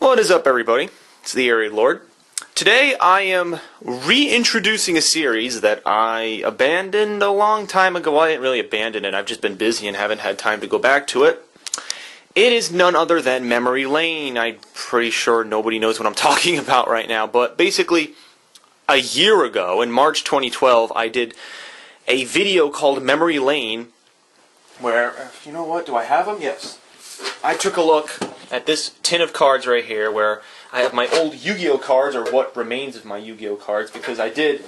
What is up, everybody? It's the TheAireaidLord. Today I am reintroducing a series that I abandoned a long time ago. Well, I didn't really abandon it. I've just been busy and haven't had time to go back to it. It is none other than Memory Lane. I'm pretty sure nobody knows what I'm talking about right now, but basically, a year ago, in March 2012, I did a video called Memory Lane, where, you know what, do I have them? Yes. I took a look at this tin of cards right here, where I have my old Yu-Gi-Oh cards, or what remains of my Yu-Gi-Oh cards, because I did,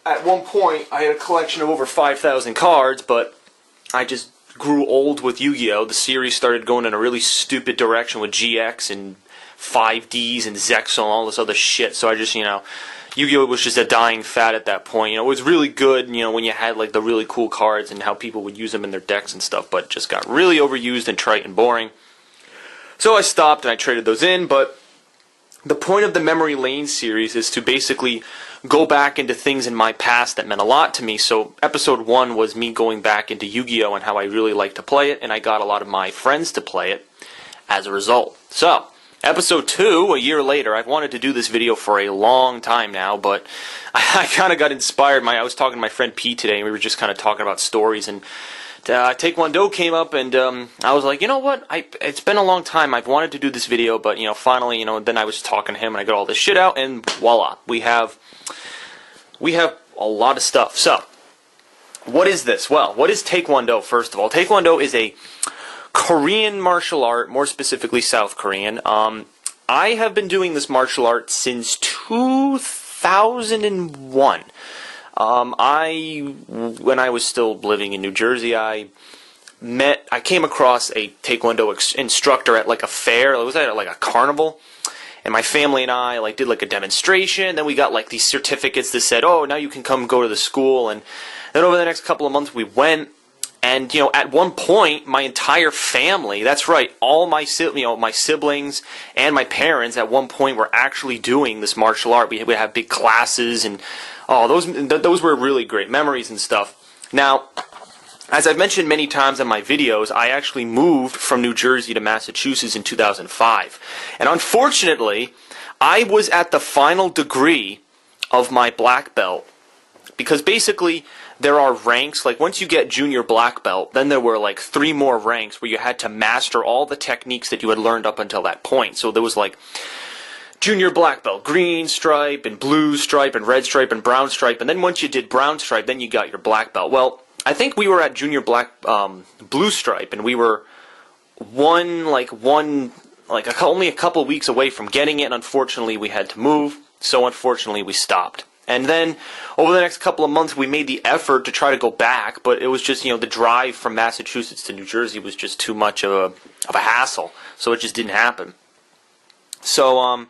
at one point, I had a collection of over 5,000 cards, but I just grew old with Yu-Gi-Oh! The series started going in a really stupid direction with GX and 5Ds and Zexal and all this other shit, so I just, Yu-Gi-Oh! Was just a dying fad at that point. It was really good, when you had like the really cool cards and how people would use them in their decks and stuff, but it just got really overused and trite and boring. So I stopped and I traded those in, but the point of the Memory Lane series is to basically go back into things in my past that meant a lot to me. So episode 1 was me going back into Yu-Gi-Oh! And how I really like to play it, and I got a lot of my friends to play it as a result. So, episode 2, a year later, I've wanted to do this video for a long time now, but I kind of got inspired. I was talking to my friend Pete today, and we were just kind of talking about stories, and Tae Kwon came up, and I was like, you know what, it's been a long time, I've wanted to do this video, but, finally, then I was talking to him, and I got all this shit out, and voila, we have a lot of stuff. So, what is this? Well, what is Tae Kwon, first of all? Tae Kwon is a Korean martial art, more specifically South Korean. I have been doing this martial art since 2001. When I was still living in New Jersey, I came across a Tae Kwon instructor at like a fair. It was at like a carnival, and my family and I did like a demonstration. Then we got like these certificates that said, "Oh, now you can come go to the school." And then over the next couple of months, we went. And, at one point, my entire family, that's right, all my siblings and my parents at one point were actually doing this martial art. We would have big classes, and those were really great memories and stuff. Now, as I've mentioned many times in my videos, I actually moved from New Jersey to Massachusetts in 2005. And unfortunately, I was at the final degree of my black belt, because basically there are ranks, like once you get junior black belt, then there were like 3 more ranks where you had to master all the techniques that you had learned up until that point. So there was like junior black belt, green stripe, and blue stripe, and red stripe, and brown stripe, and then once you did brown stripe, then you got your black belt. Well, I think we were at junior blue stripe, and we were only a couple weeks away from getting it, and unfortunately we had to move, so unfortunately we stopped. And then, over the next couple of months, we made the effort to try to go back, but it was just, the drive from Massachusetts to New Jersey was just too much of a hassle, so it just didn't happen. So,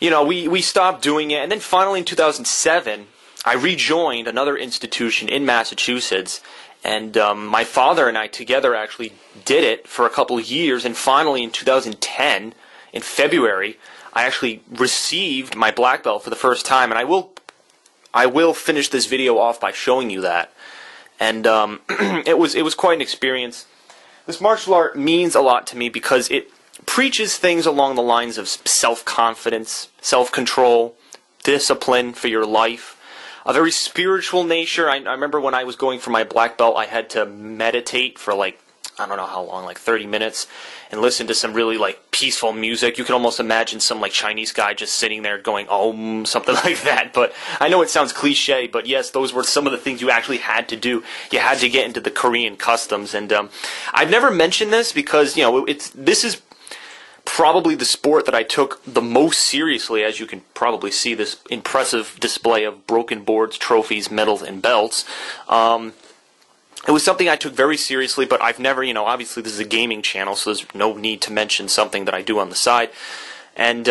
we stopped doing it, and then finally in 2007, I rejoined another institution in Massachusetts, and my father and I together actually did it for a couple of years, and finally in 2010, in February, I actually received my black belt for the first time, and I will finish this video off by showing you that. And it was quite an experience. This martial art means a lot to me because it preaches things along the lines of self-confidence, self-control, discipline for your life, a very spiritual nature. I remember when I was going for my black belt, I had to meditate for I don't know how long, 30 minutes, and listen to some really, peaceful music. You can almost imagine some, Chinese guy just sitting there going, Om, something like that. But I know it sounds cliche, but yes, those were some of the things you actually had to do. You had to get into the Korean customs. And I've never mentioned this because, this is probably the sport that I took the most seriously, as you can probably see this impressive display of broken boards, trophies, medals, and belts. It was something I took very seriously, but I've never, obviously this is a gaming channel, so there's no need to mention something that I do on the side. And,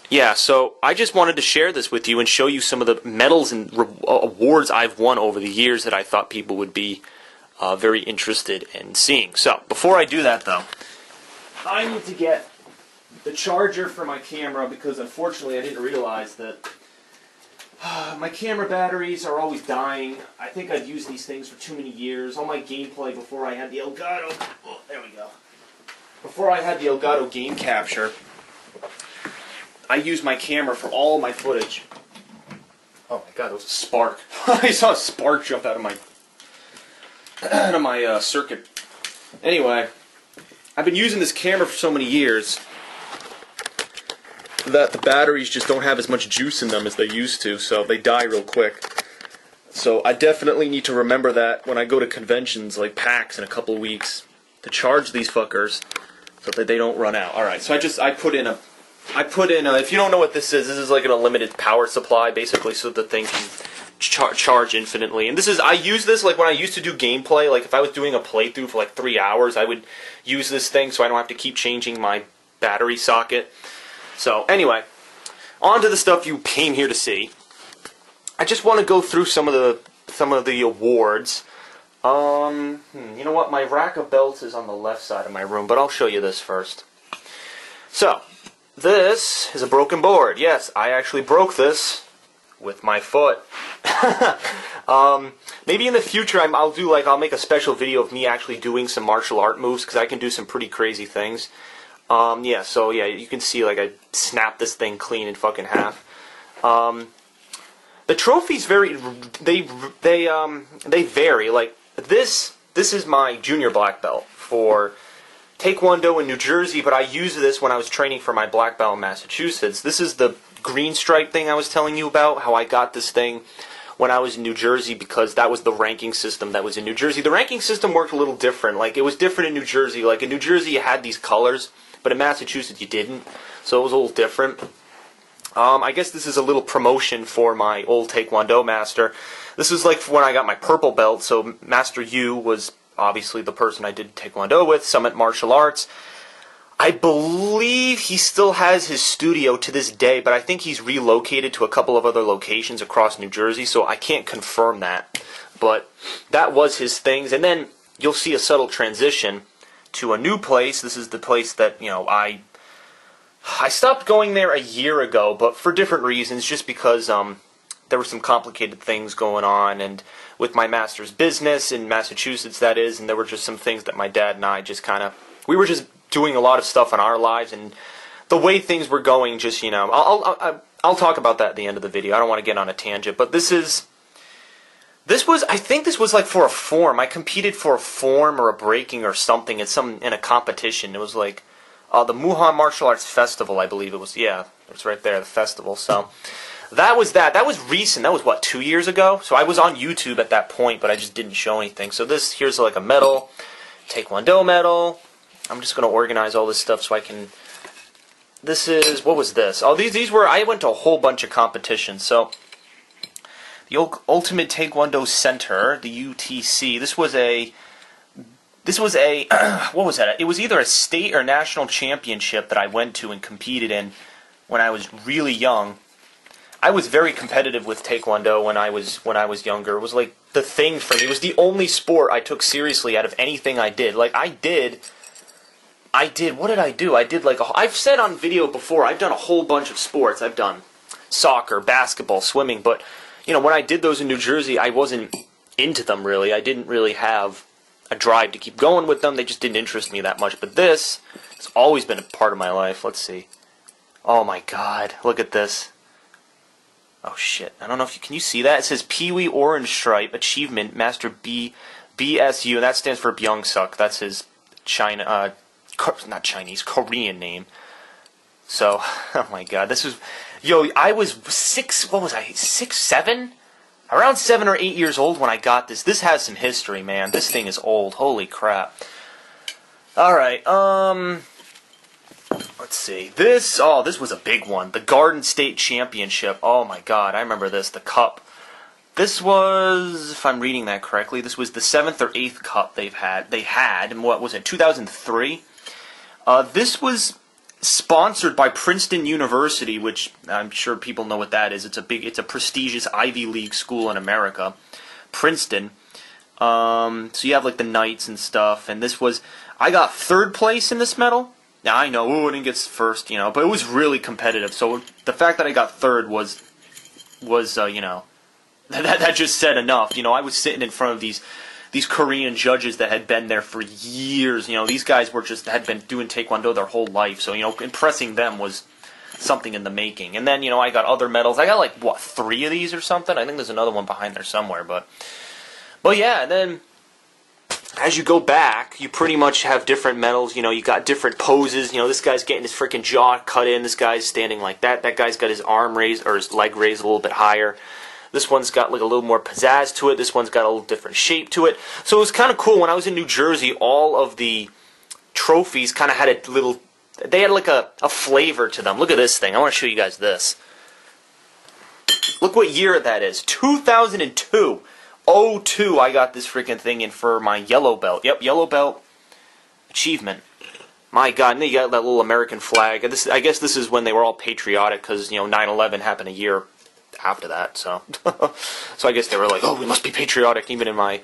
yeah, so I just wanted to share this with you and show you some of the medals and awards I've won over the years that I thought people would be very interested in seeing. So, before I do that, though, I need to get the charger for my camera because, unfortunately, I didn't realize that my camera batteries are always dying. I think I've used these things for too many years. All my gameplay before I had the Elgato... Oh, there we go. Before I had the Elgato game capture, I use my camera for all my footage. Oh my god, that was a spark. I saw a spark jump out of my circuit. Anyway, I've been using this camera for so many years that the batteries just don't have as much juice in them as they used to, so they die real quick. So I definitely need to remember that when I go to conventions like PAX in a couple of weeks to charge these fuckers so that they don't run out. Alright, so I put in a, if you don't know what this is like an unlimited power supply, basically, so the thing can charge infinitely. And I use this like when I used to do gameplay, like if I was doing a playthrough for like 3 hours, I would use this thing so I don't have to keep changing my battery socket. So anyway, on to the stuff you came here to see. I just want to go through some of the awards. You know what? My rack of belts is on the left side of my room, but I'll show you this first. So, this is a broken board. Yes, I actually broke this with my foot. Maybe in the future I'll make a special video of me actually doing some martial art moves, because I can do some pretty crazy things. So you can see like I snapped this thing clean in fucking half. The trophies vary. They vary. Like this is my junior black belt for Taekwondo in New Jersey, but I used this when I was training for my black belt in Massachusetts. This is the green stripe thing I was telling you about, how I got this thing when I was in New Jersey, because that was the ranking system that was in New Jersey. The ranking system worked a little different. Like, it was different in New Jersey. Like, in New Jersey you had these colors, but in Massachusetts you didn't. So it was a little different. I guess this is a little promotion for my old Taekwondo master. This is like when I got my purple belt, so Master Yu was obviously the person I did Taekwondo with, Summit Martial Arts. I believe he still has his studio to this day, but I think he's relocated to a couple of other locations across New Jersey, so I can't confirm that. But that was his things, and then you'll see a subtle transition to a new place. This is the place that, I stopped going there a year ago, but for different reasons, just because there were some complicated things going on, and with my master's business in Massachusetts, that is, and there were just some things that my dad and I just we were just doing a lot of stuff in our lives, and the way things were going, just, I'll talk about that at the end of the video. I don't want to get on a tangent, but I think this was like for a form. I competed for a form or a breaking or something in a competition. It was like the Muhan Martial Arts Festival, I believe it was. Yeah, it's right there, the festival. So that was that. That was recent. That was, what, 2 years ago? So I was on YouTube at that point, but I just didn't show anything. So here's like a medal, Taekwondo medal. I'm just going to organize all this stuff so I can... what was this? Oh, these were... I went to a whole bunch of competitions. So, the Ultimate Taekwondo Center, the UTC, this was a... what was that? It was either a state or national championship that I went to and competed in when I was really young. I was very competitive with Taekwondo when I was younger. It was like the thing for me. It was the only sport I took seriously out of anything I did. Like, what did I do? I did I've said on video before, I've done a whole bunch of sports. I've done soccer, basketball, swimming, but, when I did those in New Jersey, I wasn't into them really. I didn't really have a drive to keep going with them. They just didn't interest me that much. But this has always been a part of my life. Let's see. Oh my god, look at this. Oh shit, I don't know if can you see that? It says Pee-wee Orange Stripe Achievement Master BSU, and that stands for Byung-suk. That's his Korean name. So, oh my god, this was, I was 6, 7? Around 7 or 8 years old when I got this. This has some history, man. This thing is old, holy crap. Alright, let's see. This was a big one. The Garden State Championship. Oh my god, I remember this, the cup. This was, if I'm reading that correctly, this was the 7th or 8th cup they had, and what was it, 2003? This was sponsored by Princeton University, which I'm sure people know what that is. It's a prestigious Ivy League school in America, Princeton. So you have like the Knights and stuff, and I got 3rd place in this medal. Now I know, I didn't get first, but it was really competitive. So the fact that I got 3rd was that just said enough. I was sitting in front of these Korean judges that had been there for years. These guys had been doing Taekwondo their whole life. So, impressing them was something in the making. And then, I got other medals. I got like, what, 3 of these or something? I think there's another one behind there somewhere, but yeah, and then as you go back, you pretty much have different medals. You got different poses. This guy's getting his freaking jaw cut in. This guy's standing like that. That guy's got his arm raised, or his leg raised a little bit higher. This one's got like a little more pizzazz to it. This one's got a little different shape to it. So it was kind of cool. When I was in New Jersey, all of the trophies kind of had a little, they had like a flavor to them. Look at this thing. I want to show you guys this. Look what year that is. 2002. 02, I got this freaking thing in for my yellow belt. Yep, yellow belt achievement. My God, and then you got that little American flag. I guess this is when they were all patriotic, because 9/11 happened a year after that. So, so I guess they were like, oh, we must be patriotic, even in my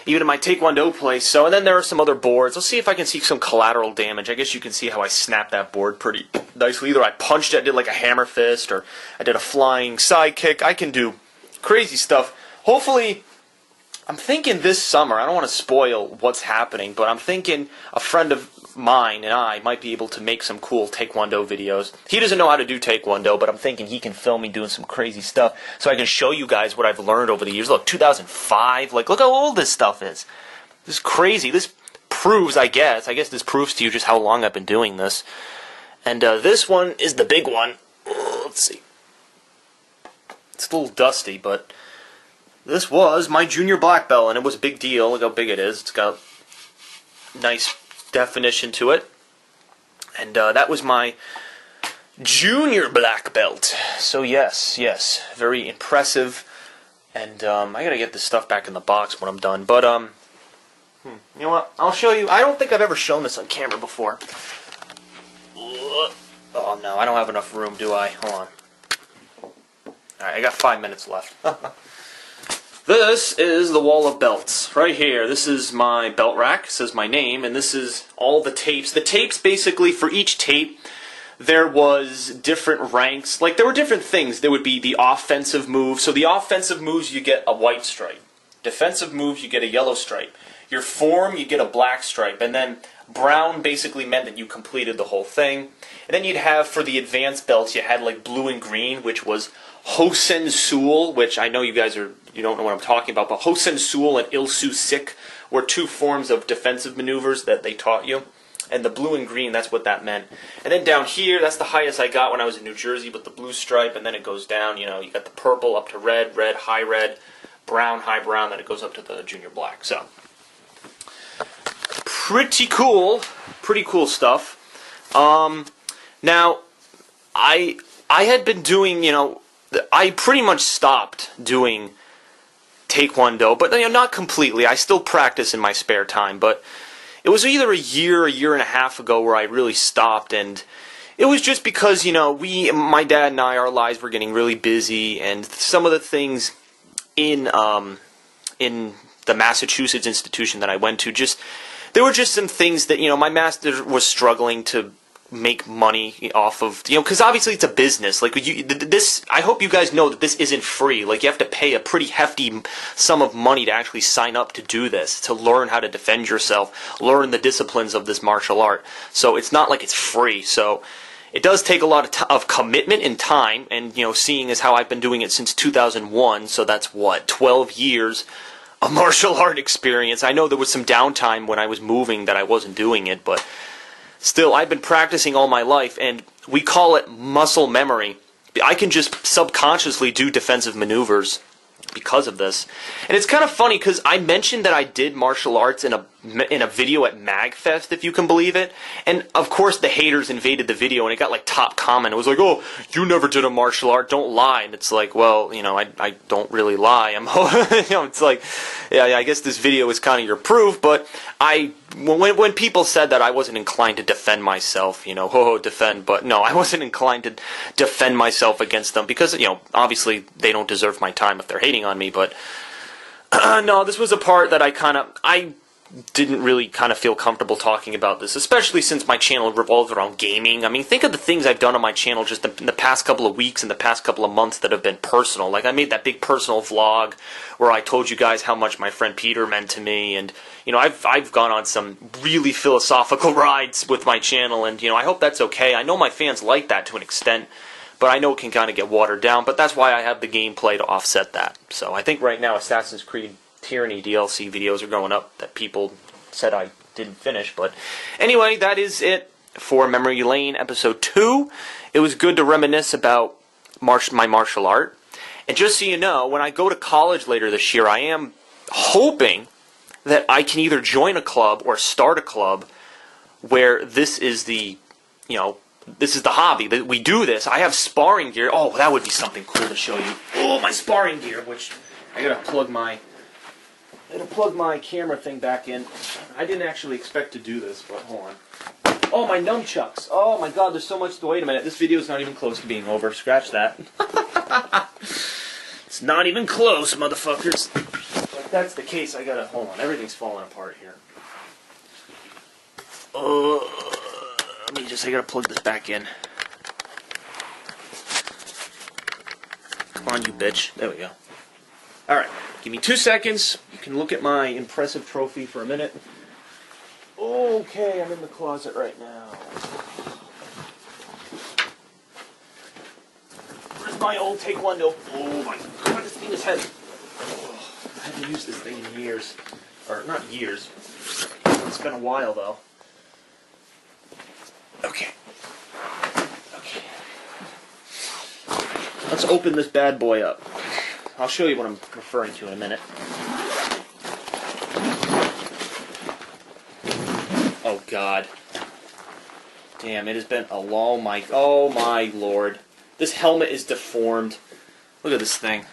Taekwondo place. So, and then there are some other boards. Let's see if I can see some collateral damage. I guess you can see how I snapped that board pretty nicely. Either I punched it, did like a hammer fist, or I did a flying side kick. I can do crazy stuff. Hopefully, I'm thinking this summer, I don't want to spoil what's happening, but I'm thinking a friend of mine and I might be able to make some cool Taekwondo videos. He doesn't know how to do Taekwondo, but I'm thinking he can film me doing some crazy stuff so I can show you guys what I've learned over the years. Look, 2005, like, look how old this stuff is. This is crazy. This proves, I guess this proves to you just how long I've been doing this. And this one is the big one. Let's see. It's a little dusty, but this was my junior black belt, and it was a big deal. Look how big it is. It's got nice definition to it. And that was my junior black belt. So yes, very impressive. And I gotta get this stuff back in the box when I'm done. But you know what? I'll show you. I don't think I've ever shown this on camera before. Oh no, I don't have enough room, do I? Hold on. Alright, I got 5 minutes left. This is the wall of belts, right here. This is my belt rack, it says my name, and this is all the tapes. The tapes, basically, for each tape, there was different ranks. Like, there were different things. There would be the offensive moves. So the offensive moves, you get a white stripe. Defensive moves, you get a yellow stripe. Your form, you get a black stripe. And then brown basically meant that you completed the whole thing. And then you'd have, for the advanced belts, you had like blue and green, which was Hosen Sul, which I know you guys you don't know what I'm talking about, but Hosen Sul and Ilsu Sik were 2 forms of defensive maneuvers that they taught you. And the blue and green, that's what that meant. And then down here, that's the highest I got when I was in New Jersey with the blue stripe, and then it goes down, you got the purple up to red, high red, brown, high brown, then it goes up to the junior black. So, pretty cool stuff. Now, I had been doing, I pretty much stopped doing Taekwondo, but not completely. I still practice in my spare time, but it was either a year and a half ago where I really stopped, and it was just because, my dad and I, our lives were getting really busy, and some of the things in the Massachusetts institution that I went to, there were just some things that, my master was struggling to make money off of, because obviously it's a business. Like, I hope you guys know that this isn't free. Like, you have to pay a pretty hefty sum of money to actually sign up to do this, to learn how to defend yourself, learn the disciplines of this martial art. So it's not like it's free. So it does take a lot of commitment and time, and, seeing as how I've been doing it since 2001, so that's, 12 years of martial art experience. I know there was some downtime when I was moving that I wasn't doing it, but still, I've been practicing all my life, and we call it muscle memory. I can just subconsciously do defensive maneuvers because of this. And it's kind of funny, because I mentioned that I did martial arts in a video at MagFest, if you can believe it. And, of course, the haters invaded the video, and it got, like, top comment. It was like, oh, you never did a martial art, don't lie. And it's like, well, I don't really lie. It's like, yeah, I guess this video is kind of your proof, but when people said that, I wasn't inclined to defend myself, defend, but no, I wasn't inclined to defend myself against them, because, obviously they don't deserve my time if they're hating on me, but no, this was a part that I didn't really kind of feel comfortable talking about this, especially since my channel revolves around gaming. I mean, think of the things I've done on my channel just in the past couple of weeks and the past couple of months that have been personal. Like, I made that big personal vlog where I told you guys how much my friend Peter meant to me, and, you know, I've gone on some really philosophical rides with my channel, and, you know, I hope that's okay. I know my fans like that to an extent, but I know it can kind of get watered down, but that's why I have the gameplay to offset that. So I think right now Assassin's Creed Tyranny DLC videos are going up that people said I didn't finish. But anyway, that is it for Memory Lane Episode 2. It was good to reminisce about my martial art. And just so you know, when I go to college later this year, I am hoping that I can either join a club or start a club where this is the, you know, this is the hobby, that we do this. I have sparring gear. Oh, that would be something cool to show you. Oh, my sparring gear, which I gotta plug my camera thing back in. I didn't actually expect to do this, but hold on. Oh, my nunchucks. Oh my god, there's so much. Wait a minute, this video is not even close to being over. Scratch that. It's not even close, motherfuckers. If that's the case, I gotta, hold on, everything's falling apart here. I gotta plug this back in. Come on, you bitch. There we go. Alright, give me 2 seconds. You can look at my impressive trophy for a minute. Okay, I'm in the closet right now. Where's my old Taekwondo? Oh my god, this thing is heavy. Oh, I haven't used this thing in years. Or, not years. It's been a while, though. Okay. Okay. Let's open this bad boy up. I'll show you what I'm referring to in a minute. Oh God. Damn, it has been a long oh my lord. This helmet is deformed. Look at this thing.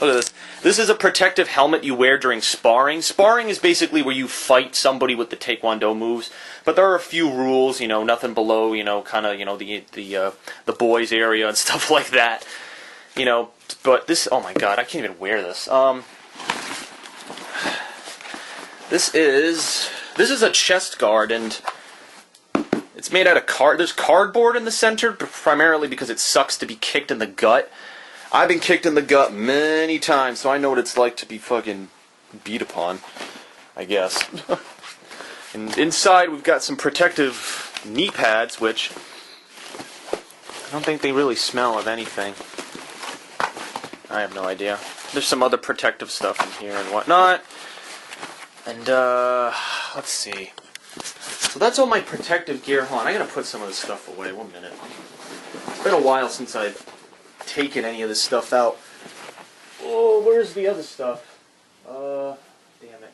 Look at this. This is a protective helmet you wear during sparring. Sparring is basically where you fight somebody with the Taekwondo moves. But there are a few rules, you know, nothing below, you know, kind of, you know, the boys area and stuff like that. You know, but this, oh my god, I can't even wear this. This is a chest guard, and it's made out of there's cardboard in the center, primarily because it sucks to be kicked in the gut. I've been kicked in the gut many times, so I know what it's like to be fucking beat upon, I guess. And inside we've got some protective knee pads, which I don't think they really smell of anything. I have no idea. There's some other protective stuff in here and whatnot. And, let's see. So that's all my protective gear. Hold on, I gotta put some of this stuff away. 1 minute. It's been a while since I've taken any of this stuff out. Oh, where's the other stuff? Damn it.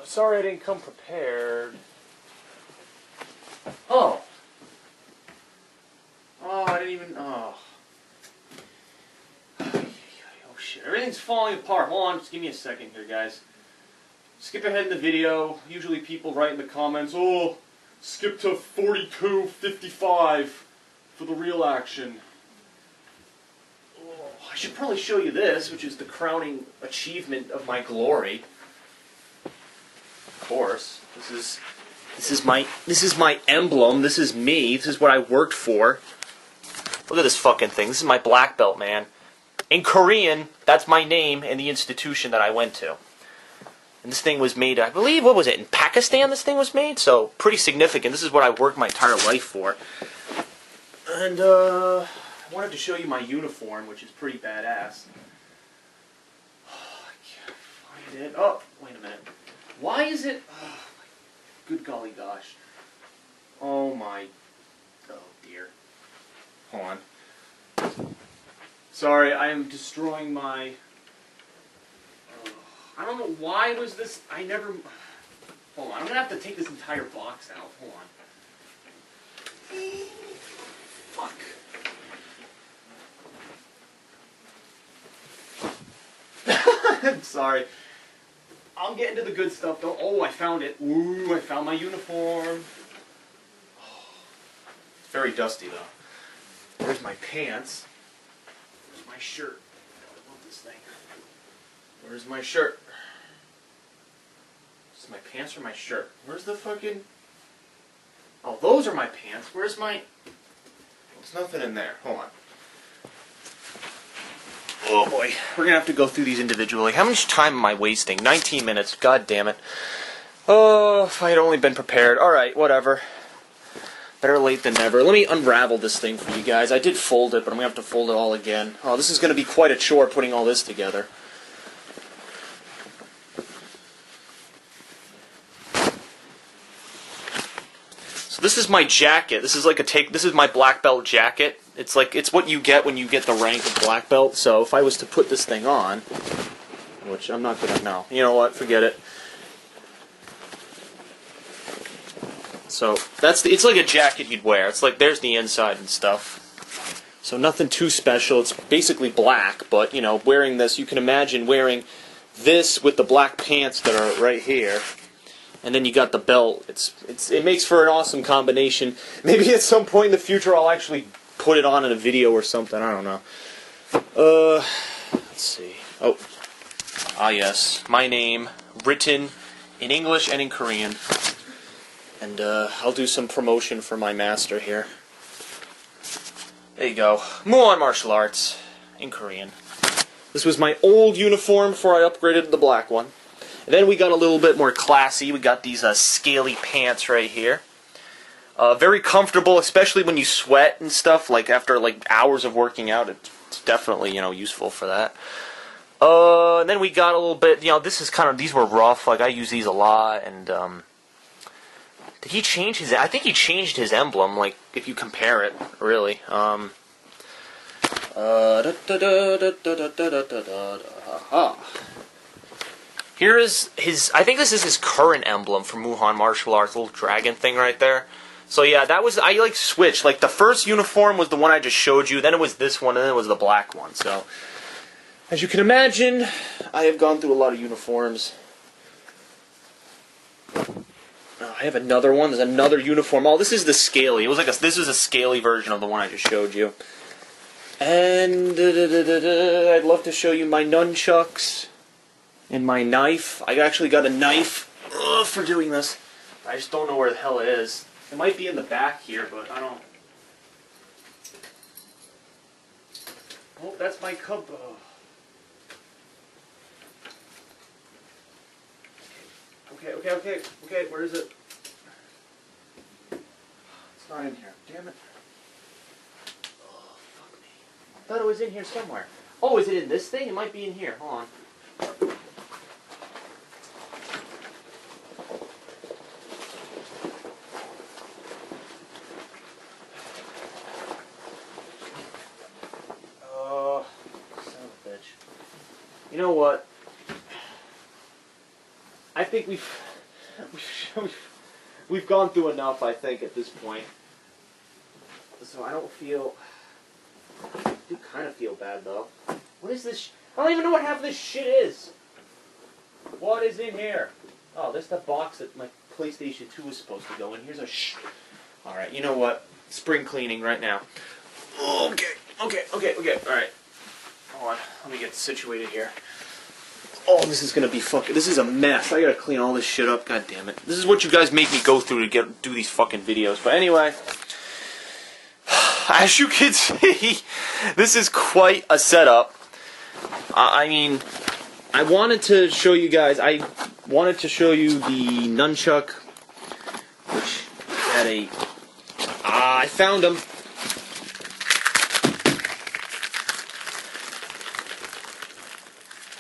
Sorry I didn't come prepared. Oh. Oh, I didn't even, oh. Oh shit, everything's falling apart. Hold on, just give me a second here, guys. Skip ahead in the video. Usually people write in the comments, oh, skip to 42:55 for the real action. Oh, I should probably show you this, which is the crowning achievement of my glory. Of course, this is my emblem. This is me. This is what I worked for. Look at this fucking thing. This is my black belt, man. In Korean, that's my name and the institution that I went to. And this thing was made, I believe, what was it, in Pakistan this thing was made? So, pretty significant. This is what I worked my entire life for. And, I wanted to show you my uniform, which is pretty badass. Oh, I can't find it. Oh, wait a minute. Why is it... Oh, good golly gosh. Oh my... Oh dear. Hold on. Sorry, I am destroying my... I don't know why was this... I never... Hold on, I'm going to have to take this entire box out. Hold on. Fuck. I'm sorry. I'll get into the good stuff, though. Oh, I found it. Ooh, I found my uniform. Oh, it's very dusty, though. There's my pants. There's my shirt. I love this thing. Where's my shirt? Is my pants or my shirt? Where's the fucking... Oh, those are my pants. Where's my... There's nothing in there. Hold on. Oh boy. We're gonna have to go through these individually. How much time am I wasting? 19 minutes. God damn it. Oh, if I had only been prepared. Alright, whatever. Better late than never. Let me unravel this thing for you guys. I did fold it, but I'm gonna have to fold it all again. Oh, this is gonna be quite a chore putting all this together. So this is my jacket. This is like this is my black belt jacket. It's like, it's what you get when you get the rank of black belt. So if I was to put this thing on, which I'm not gonna, no. You know what? Forget it. So it's like a jacket you'd wear. It's like, there's the inside and stuff. So nothing too special. It's basically black, but you know, wearing this, you can imagine wearing this with the black pants that are right here. And then you got the belt. It makes for an awesome combination. Maybe at some point in the future I'll actually put it on in a video or something. I don't know. Let's see. Oh. Ah, yes. My name, written in English and in Korean. And I'll do some promotion for my master here. There you go. Muon Martial Arts in Korean. This was my old uniform before I upgraded to the black one. And then we got a little bit more classy. We got these scaly pants right here. Very comfortable, especially when you sweat and stuff. Like after like hours of working out, it's definitely, you know, useful for that. And then we got a little bit, you know, this is kind of, these were rough. Like I use these a lot. And did he change his? I think he changed his emblem. Like if you compare it, really. Here is his, I think this is his current emblem for Muhan Martial Arts, little dragon thing right there. So yeah, that was, I like switched. Like the first uniform was the one I just showed you, then it was this one, and then it was the black one. So, as you can imagine, I have gone through a lot of uniforms. I have another one, there's another uniform. Oh, this is the scaly. It was like this is a scaly version of the one I just showed you. And I'd love to show you my nunchucks. And my knife. I actually got a knife for doing this. I just don't know where the hell it is. It might be in the back here, but I don't... Oh, that's my cup. Okay, where is it? It's not in here. Damn it. Oh, fuck me. I thought it was in here somewhere. Oh, is it in this thing? It might be in here. Hold on. You know what? I think we've gone through enough, I think, at this point. So I don't feel... I do kind of feel bad, though. What is this? I don't even know what half of this shit is. What is in here? Oh, this is the box that my PlayStation 2 is supposed to go in. Here's a Alright, you know what? Spring cleaning right now. Okay. Alright. Hold on. Let me get situated here. Oh, this is gonna be fucking... This is a mess. I gotta clean all this shit up. God damn it. This is what you guys make me go through to do these fucking videos. But anyway... As you can see, this is quite a setup. I mean... I wanted to show you guys... I wanted to show you the nunchuck. Which had a... I found them.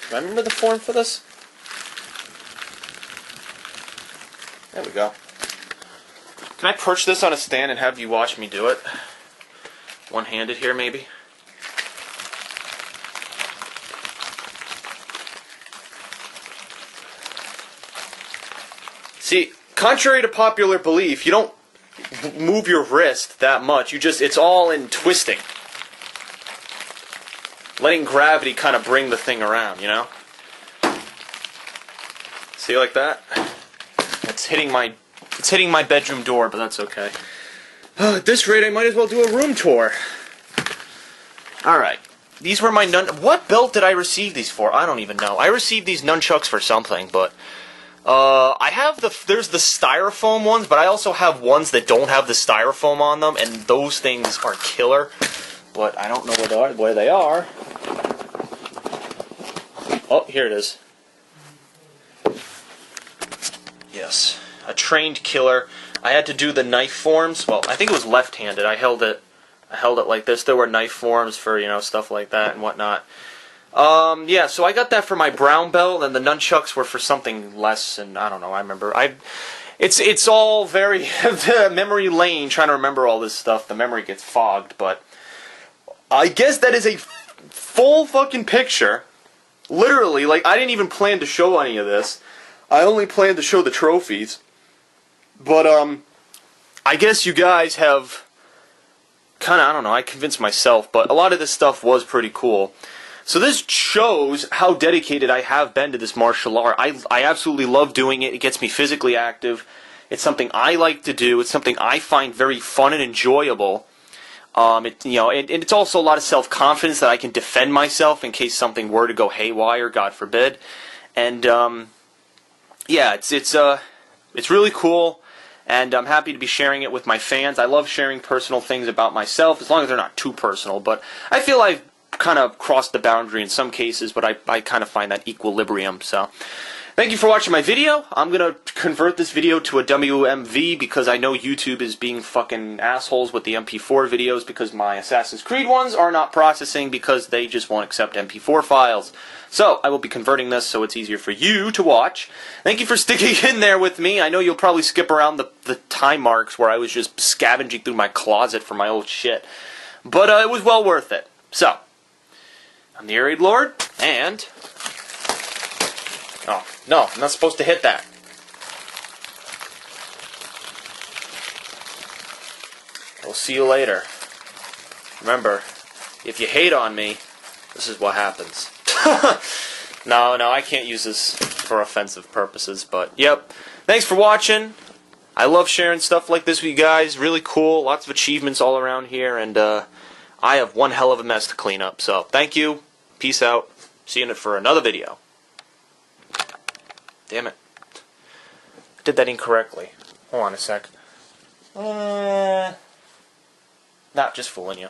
Do I remember the form for this? There we go. Can I perch this on a stand and have you watch me do it? One-handed here, maybe? See, contrary to popular belief, you don't move your wrist that much. You just, it's all in twisting. Letting gravity kind of bring the thing around, you know? See, like that? It's hitting my bedroom door, but that's okay. At this rate, I might as well do a room tour. Alright. these were my what belt did I receive these for? I don't even know. I received these nunchucks for something, but I have there's the styrofoam ones, but I also have ones that don't have the styrofoam on them, and those things are killer. But I don't know where they are. Oh, here it is. Yes, a trained killer. I had to do the knife forms. Well, I think it was left-handed. I held it like this. There were knife forms for, you know, stuff like that and whatnot. Yeah, so I got that for my brown belt, and the nunchucks were for something less, and I don't know, I remember. It's all very memory lane, trying to remember all this stuff. The memory gets fogged, but I guess that is a full fucking picture. Literally, like, I didn't even plan to show any of this. I only planned to show the trophies. But, I guess you guys have kind of, I don't know, I convinced myself, but a lot of this stuff was pretty cool. So this shows how dedicated I have been to this martial art. I absolutely love doing it. It gets me physically active. It's something I like to do. It's something I find very fun and enjoyable. And it's also a lot of self-confidence that I can defend myself in case something were to go haywire, God forbid. And yeah, it's really cool, and I'm happy to be sharing it with my fans. I love sharing personal things about myself, as long as they're not too personal. But I feel I've kind of crossed the boundary in some cases, but I kind of find that equilibrium. So thank you for watching my video. I'm going to convert this video to a WMV because I know YouTube is being fucking assholes with the MP4 videos because my Assassin's Creed ones are not processing because they just won't accept MP4 files. So I will be converting this so it's easier for you to watch. Thank you for sticking in there with me. I know you'll probably skip around the time marks where I was just scavenging through my closet for my old shit. But it was well worth it. So, I'm the TheAireaidLord, and... Oh, no, I'm not supposed to hit that. We'll see you later. Remember, if you hate on me, this is what happens. No, I can't use this for offensive purposes, but yep. Thanks for watching. I love sharing stuff like this with you guys. Really cool. Lots of achievements all around here, and I have one hell of a mess to clean up. So, thank you. Peace out. See you for another video. Damn it. I did that incorrectly. Hold on a sec. Not just fooling you.